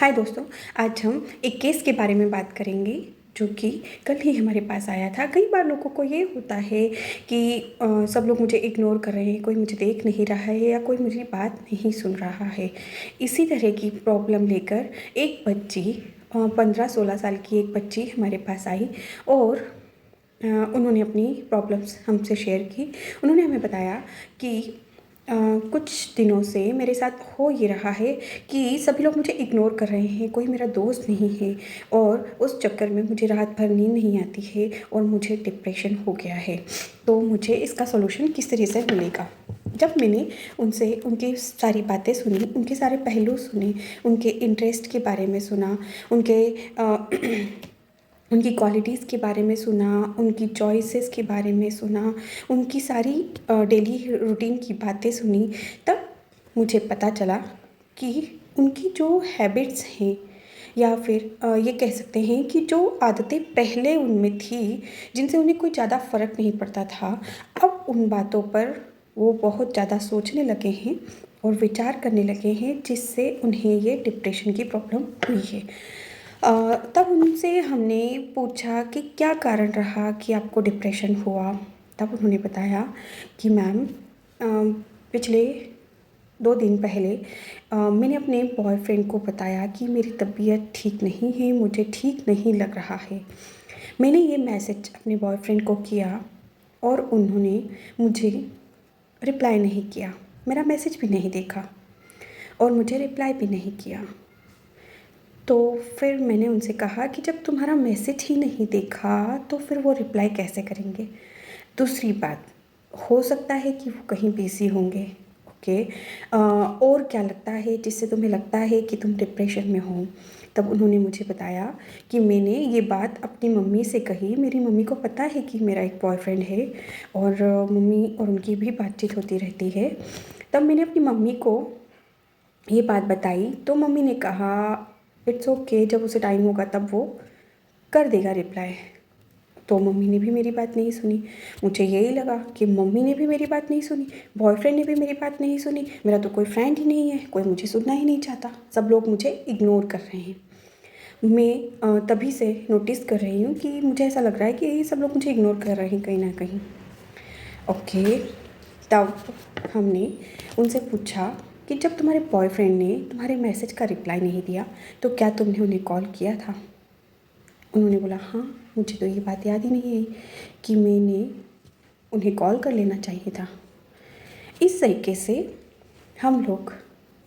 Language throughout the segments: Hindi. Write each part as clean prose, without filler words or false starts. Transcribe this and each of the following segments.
हाय दोस्तों, आज हम एक केस के बारे में बात करेंगे जो कि कल ही हमारे पास आया था। कई बार लोगों को ये होता है कि सब लोग मुझे इग्नोर कर रहे हैं, कोई मुझे देख नहीं रहा है या कोई मेरी बात नहीं सुन रहा है। इसी तरह की प्रॉब्लम लेकर एक बच्ची 15-16 साल की एक बच्ची हमारे पास आई और उन्होंने अपनी प्रॉब्लम्स हमसे शेयर की। उन्होंने हमें बताया कि कुछ दिनों से मेरे साथ हो ये रहा है कि सभी लोग मुझे इग्नोर कर रहे हैं, कोई मेरा दोस्त नहीं है और उस चक्कर में मुझे रात भर नींद नहीं आती है और मुझे डिप्रेशन हो गया है। तो मुझे इसका सॉल्यूशन किस तरह से मिलेगा? जब मैंने उनसे उनकी सारी बातें सुनी, उनके सारे पहलू सुने, उनके इंटरेस्ट के बारे में सुना, उनकी क्वालिटीज़ के बारे में सुना, उनकी चॉइसेस के बारे में सुना, उनकी सारी डेली रूटीन की बातें सुनी, तब मुझे पता चला कि उनकी जो हैबिट्स हैं या फिर ये कह सकते हैं कि जो आदतें पहले उनमें थी, जिनसे उन्हें कोई ज़्यादा फ़र्क नहीं पड़ता था, अब उन बातों पर वो बहुत ज़्यादा सोचने लगे हैं और विचार करने लगे हैं, जिससे उन्हें ये डिप्रेशन की प्रॉब्लम हुई है। तब उनसे हमने पूछा कि क्या कारण रहा कि आपको डिप्रेशन हुआ। तब उन्होंने बताया कि मैम, पिछले 2 दिन पहले मैंने अपने बॉयफ्रेंड को बताया कि मेरी तबीयत ठीक नहीं है, मुझे ठीक नहीं लग रहा है। मैंने ये मैसेज अपने बॉयफ्रेंड को किया और उन्होंने मुझे रिप्लाई नहीं किया, मेरा मैसेज भी नहीं देखा और मुझे रिप्लाई भी नहीं किया। तो फिर मैंने उनसे कहा कि जब तुम्हारा मैसेज ही नहीं देखा तो फिर वो रिप्लाई कैसे करेंगे? दूसरी बात, हो सकता है कि वो कहीं बिज़ी होंगे। ओके। और क्या लगता है जिससे तुम्हें लगता है कि तुम डिप्रेशन में हो? तब उन्होंने मुझे बताया कि मैंने ये बात अपनी मम्मी से कही। मेरी मम्मी को पता है कि मेरा एक बॉयफ्रेंड है और मम्मी और उनकी भी बातचीत होती रहती है। तब मैंने अपनी मम्मी को ये बात बताई तो मम्मी ने कहा इट्स ओके, जब उसे टाइम होगा तब वो कर देगा रिप्लाई। तो मम्मी ने भी मेरी बात नहीं सुनी। मुझे यही लगा कि मम्मी ने भी मेरी बात नहीं सुनी, बॉयफ्रेंड ने भी मेरी बात नहीं सुनी, मेरा तो कोई फ्रेंड ही नहीं है, कोई मुझे सुनना ही नहीं चाहता, सब लोग मुझे इग्नोर कर रहे हैं। मैं तभी से नोटिस कर रही हूँ कि मुझे ऐसा लग रहा है कि ये सब लोग मुझे इग्नोर कर रहे हैं कहीं ना कहीं। ओके। तब हमने उनसे पूछा कि जब तुम्हारे बॉयफ्रेंड ने तुम्हारे मैसेज का रिप्लाई नहीं दिया तो क्या तुमने उन्हें कॉल किया था? उन्होंने बोला हाँ, मुझे तो ये बात याद ही नहीं है कि मैंने उन्हें कॉल कर लेना चाहिए था। इस तरीके से हम लोग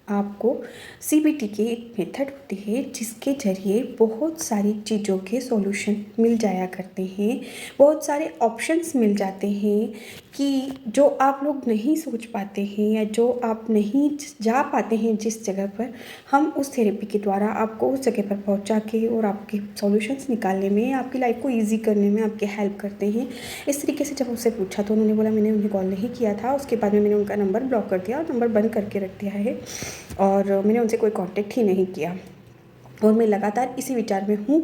आपको सीबीटी की एक मेथड होती है जिसके ज़रिए बहुत सारी चीज़ों के सॉल्यूशन मिल जाया करते हैं, बहुत सारे ऑप्शंस मिल जाते हैं कि जो आप लोग नहीं सोच पाते हैं या जो आप नहीं जा पाते हैं जिस जगह पर, हम उस थेरेपी के द्वारा आपको उस जगह पर पहुंचा के और आपके सॉल्यूशंस निकालने में, आपकी लाइफ को ईजी करने में आपकी हेल्प करते हैं। इस तरीके से जब उससे पूछा तो उन्होंने बोला मैंने उन्हें कॉल नहीं किया था, उसके बाद में मैंने उनका नंबर ब्लॉक कर दिया और नंबर बंद करके रख दिया है और मैंने उनसे कोई कांटेक्ट ही नहीं किया। और मैं लगातार इसी विचार में हूँ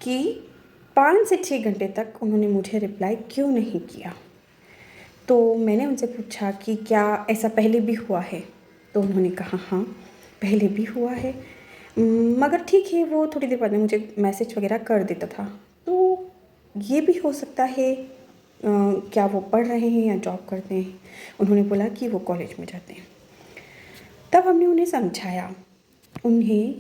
कि 5 से 6 घंटे तक उन्होंने मुझे रिप्लाई क्यों नहीं किया। तो मैंने उनसे पूछा कि क्या ऐसा पहले भी हुआ है? तो उन्होंने कहा हाँ, पहले भी हुआ है, मगर ठीक है, वो थोड़ी देर बाद में मुझे मैसेज वगैरह कर देता था। तो ये भी हो सकता है क्या वो पढ़ रहे हैं या जॉब करते हैं? उन्होंने बोला कि वो कॉलेज में जाते हैं। तब हमने उन्हें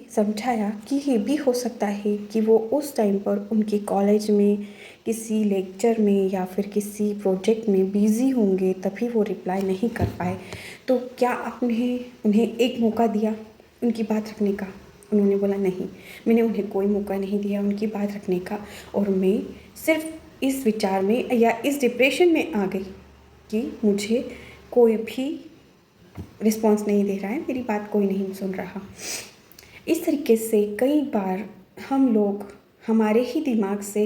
समझाया कि ये भी हो सकता है कि वो उस टाइम पर उनके कॉलेज में किसी लेक्चर में या फिर किसी प्रोजेक्ट में बिज़ी होंगे, तभी वो रिप्लाई नहीं कर पाए। तो क्या आपने उन्हें एक मौका दिया उनकी बात रखने का? उन्होंने बोला नहीं, मैंने उन्हें कोई मौका नहीं दिया उनकी बात रखने का और मैं सिर्फ इस विचार में या इस डिप्रेशन में आ गई कि मुझे कोई भी रिस्पॉन्स नहीं दे रहा है, मेरी बात कोई नहीं सुन रहा। इस तरीके से कई बार हम लोग हमारे ही दिमाग से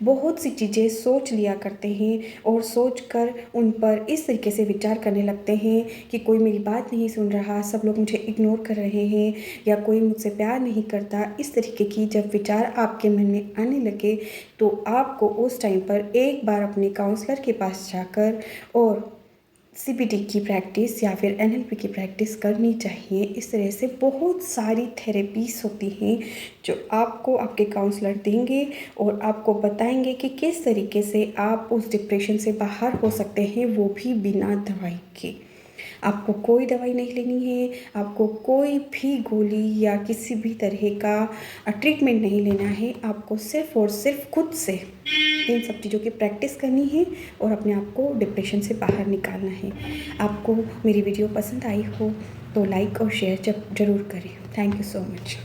बहुत सी चीज़ें सोच लिया करते हैं और सोचकर उन पर इस तरीके से विचार करने लगते हैं कि कोई मेरी बात नहीं सुन रहा, सब लोग मुझे इग्नोर कर रहे हैं या कोई मुझसे प्यार नहीं करता। इस तरीके की जब विचार आपके मन में आने लगे तो आपको उस टाइम पर एक बार अपने काउंसलर के पास जाकर और सीबीटी की प्रैक्टिस या फिर एनएलपी की प्रैक्टिस करनी चाहिए। इस तरह से बहुत सारी थेरेपीज़ होती हैं जो आपको आपके काउंसलर देंगे और आपको बताएंगे कि किस तरीके से आप उस डिप्रेशन से बाहर हो सकते हैं, वो भी बिना दवाई के। आपको कोई दवाई नहीं लेनी है, आपको कोई भी गोली या किसी भी तरह का ट्रीटमेंट नहीं लेना है। आपको सिर्फ़ और सिर्फ खुद से इन सब चीज़ों की प्रैक्टिस करनी है और अपने आप को डिप्रेशन से बाहर निकालना है। आपको मेरी वीडियो पसंद आई हो तो लाइक और शेयर ज़रूर करें। Thank you so much.